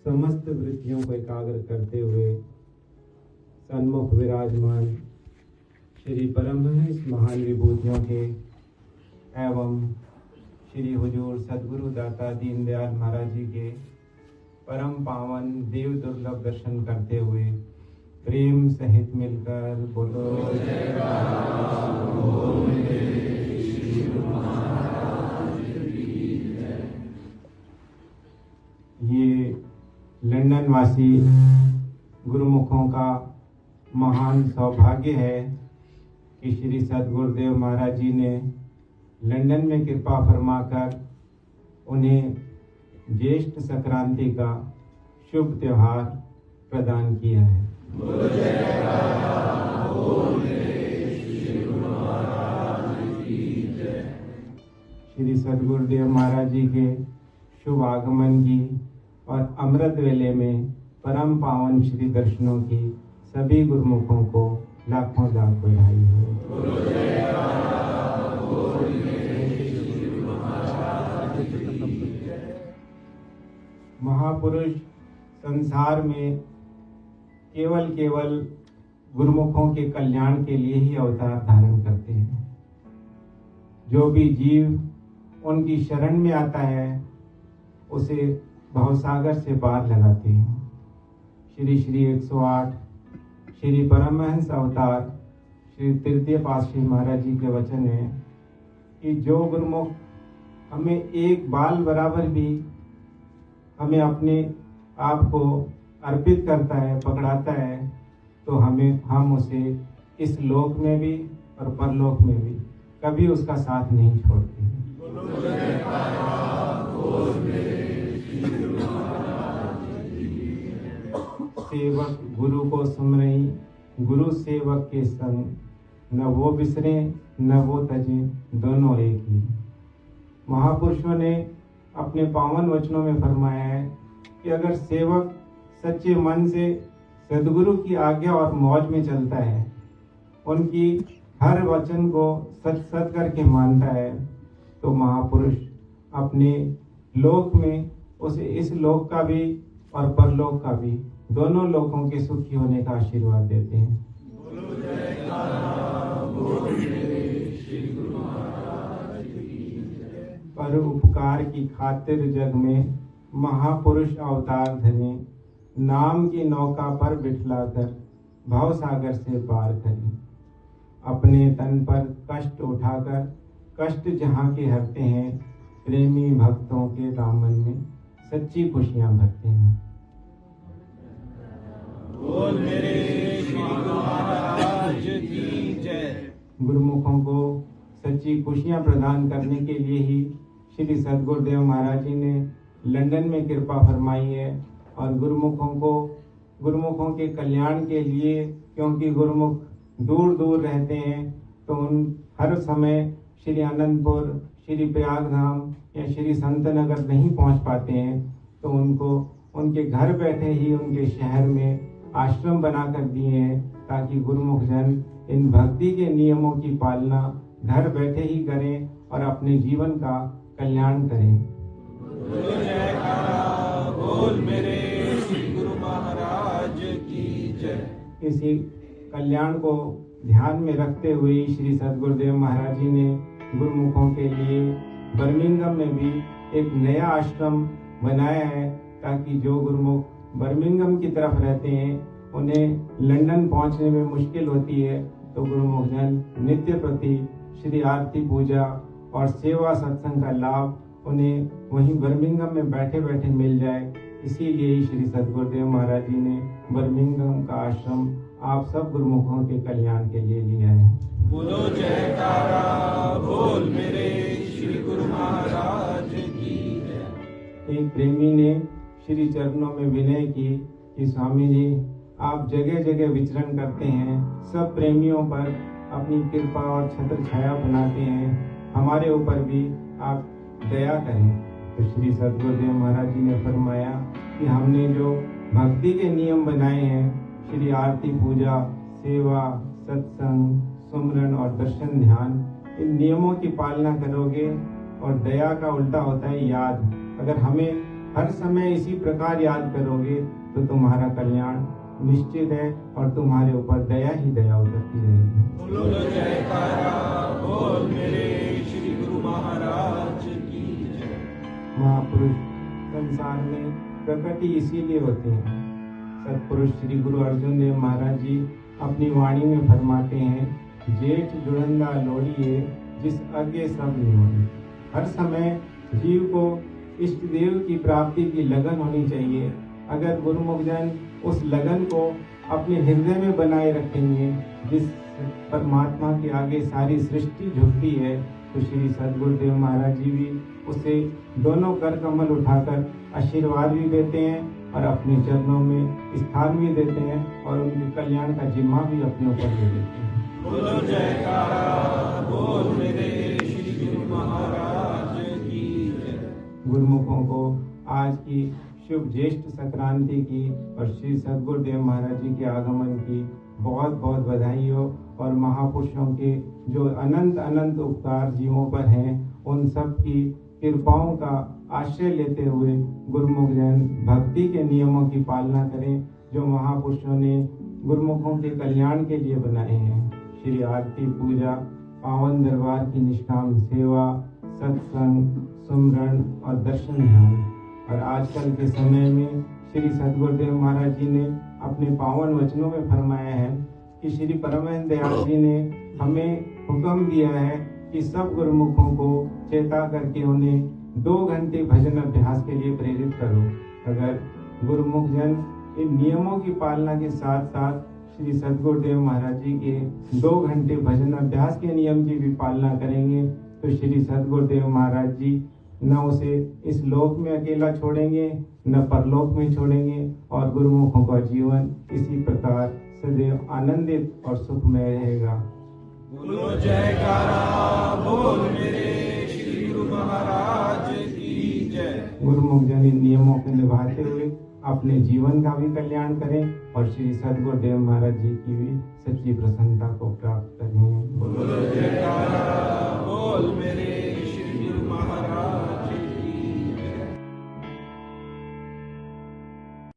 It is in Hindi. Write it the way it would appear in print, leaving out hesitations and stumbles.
समस्त वृत्तियों को एकाग्र करते हुए सन्मुख विराजमान श्री परमहंस महान विभूतियों के एवं श्री हुजूर सद्गुरु दाता दीनदयाल महाराज जी के परम पावन देव दुर्लभ दर्शन करते हुए प्रेम सहित मिलकर बोलो ये लंदन वासी गुरुमुखों का महान सौभाग्य है कि श्री सद्गुरुदेव महाराज जी ने लंदन में कृपा फरमाकर उन्हें ज्येष्ठ संक्रांति का शुभ त्योहार प्रदान किया है। श्री सद्गुरुदेव महाराज जी के शुभ आगमन की और अमृत वेले में परम पावन श्री दर्शनों की सभी गुरुमुखों को लाखों लाख बधाई हो। महापुरुष संसार में केवल गुरुमुखों के कल्याण के लिए ही अवतार धारण करते हैं। जो भी जीव उनकी शरण में आता है उसे भवसागर से पार लगाते हैं। श्री श्री 108 श्री परमहंस अवतार श्री तृतीय पातशाही महाराज जी के वचन है कि जो गुरुमुख हमें एक बाल बराबर भी हमें अपने आप को अर्पित करता है, पकड़ाता है, तो हम उसे इस लोक में भी और परलोक में भी कभी उसका साथ नहीं छोड़ते। सेवक गुरु को सुमरई, गुरु सेवक के संग, न वो बिसरे न वो तजे, दोनों एक ही। महापुरुषों ने अपने पावन वचनों में फरमाया है कि अगर सेवक सच्चे मन से सद्गुरु की आज्ञा और मौज में चलता है, उनकी हर वचन को सच सच करके मानता है, तो महापुरुष अपने लोक में उसे इस लोक का भी और परलोक का भी दोनों लोकों के सुखी होने का आशीर्वाद देते हैं। पर उपकार की खातिर जग में महापुरुष अवतार धने, नाम की नौका पर बिठलाकर भव सागर से पार करी। अपने तन पर कष्ट उठाकर कष्ट जहाँ के हरते हैं, प्रेमी भक्तों के दामन में सच्ची खुशियां भरते हैं। बोल मेरे श्री गुरु महाराज की जय। गुरुमुखों को सच्ची खुशियां प्रदान करने के लिए ही श्री सद्गुरुदेव महाराज जी ने लंदन में कृपा फरमाई है और गुरुमुखों के कल्याण के लिए, क्योंकि गुरुमुख दूर दूर रहते हैं, तो उन हर समय श्री आनंदपुर, श्री प्रयागधाम या श्री संतनगर नहीं पहुंच पाते हैं, तो उनको उनके घर बैठे ही उनके शहर में आश्रम बनाकर दिए हैं, ताकि गुरुमुख जन इन भक्ति के नियमों की पालना घर बैठे ही करें और अपने जीवन का कल्याण करें। बोल मेरे श्री गुरु महाराज की जय। इसी कल्याण को ध्यान में रखते हुए श्री सद्गुरुदेव महाराज जी ने गुरुमुखों के लिए बर्मिंघम में भी एक नया आश्रम बनाया है, ताकि जो गुरुमुख बर्मिंघम की तरफ रहते हैं, उन्हें लंदन पहुंचने में मुश्किल होती है, तो गुरुमुख जन नित्य प्रति श्री आरती पूजा और सेवा सत्संग का लाभ उन्हें वहीं बर्मिंघम में बैठे बैठे मिल जाए। इसीलिए श्री सद्गुरुदेव महाराज जी ने बर्मिंघम का आश्रम आप सब गुरुमुखों के कल्याण के लिए लिया है। बोलो जयकारा, बोल मेरे श्री गुरु महाराज की जय। एक प्रेमी ने श्री चरणों में विनय की कि स्वामी जी, आप जगह जगह विचरण करते हैं, सब प्रेमियों पर अपनी कृपा और छत्र छाया बनाते हैं, हमारे ऊपर भी आप दया करें। तो श्री सद्गुरुदेव महाराज जी ने फरमाया कि हमने जो भक्ति के नियम बनाए हैं, श्री आरती पूजा, सेवा, सत्संग, सुमरन और दर्शन ध्यान, इन नियमों की पालना करोगे, और दया का उल्टा होता है याद। अगर हमें हर समय इसी प्रकार याद करोगे तो तुम्हारा कल्याण निश्चित है और तुम्हारे ऊपर दया ही दया उतरती रहेगी। बोलो जयकारा बोल मेरे श्री गुरु महाराज की जय। महापुरुष संसार में प्रकट ही इसीलिए होते हैं। सतपुरुष श्री गुरु अर्जुन देव महाराज जी अपनी वाणी में फरमाते हैं, जेठ जुड़ंदा लोड़िए जिस आगे सब निहोनी। हर समय जीव को इष्ट देव की प्राप्ति की लगन होनी चाहिए। अगर गुरुमुख जन उस लगन को अपने हृदय में बनाए रखेंगे, जिस परमात्मा के आगे सारी सृष्टि झुकती है, तो श्री सद्गुरुदेव महाराज जी भी उसे दोनों कर कमल उठाकर आशीर्वाद भी देते हैं और अपने चरणों में स्थान भी देते हैं और उनके कल्याण का जिम्मा भी अपने ऊपर ले लेते हैं। बोलो जयकारा बोल मेरे श्री गुरु महाराज की जय। गुरुमुखों को आज की शुभ ज्येष्ठ संक्रांति की और श्री सद्गुरुदेव महाराज जी के आगमन की बहुत बहुत बधाई हो और महापुरुषों के जो अनंत अनंत उपकार जीवों पर हैं, उन सब की कृपाओं का आश्रय लेते हुए गुरुमुख जन भक्ति के नियमों की पालना करें जो महापुरुषों ने गुरुमुखों के कल्याण के लिए बनाए हैं। श्री आरती पूजा, पावन दरबार की निष्काम सेवा, सत्संग, सुमरण और दर्शन ध्यान। और आजकल के समय में श्री सद्गुरुदेव महाराज जी ने अपने पावन वचनों में फरमाया है कि श्री परमहंस दयाल जी ने हमें हुक्म दिया है कि सब गुरुमुखों को चेता करके उन्हें 2 घंटे भजन अभ्यास के लिए प्रेरित करो। अगर गुरुमुख जन इन नियमों की पालना के साथ साथ श्री सद्गुरुदेव महाराज जी के 2 घंटे भजन अभ्यास के नियम की भी पालना करेंगे तो श्री सद्गुरुदेव महाराज जी न उसे इस लोक में अकेला छोड़ेंगे न परलोक में छोड़ेंगे और गुरुमुखों का जीवन इसी प्रकार सदैव आनंदित और सुखमय रहेगा। बोलो जयकारा बोल मेरे श्री गुरु महाराज की जय। गुरुमुख जन इन नियमों को निभाते हुए अपने जीवन का भी कल्याण करें और श्री सद्गुरुदेव महाराज जी की भी सच्ची प्रसन्नता को प्राप्त करें। बोलो जय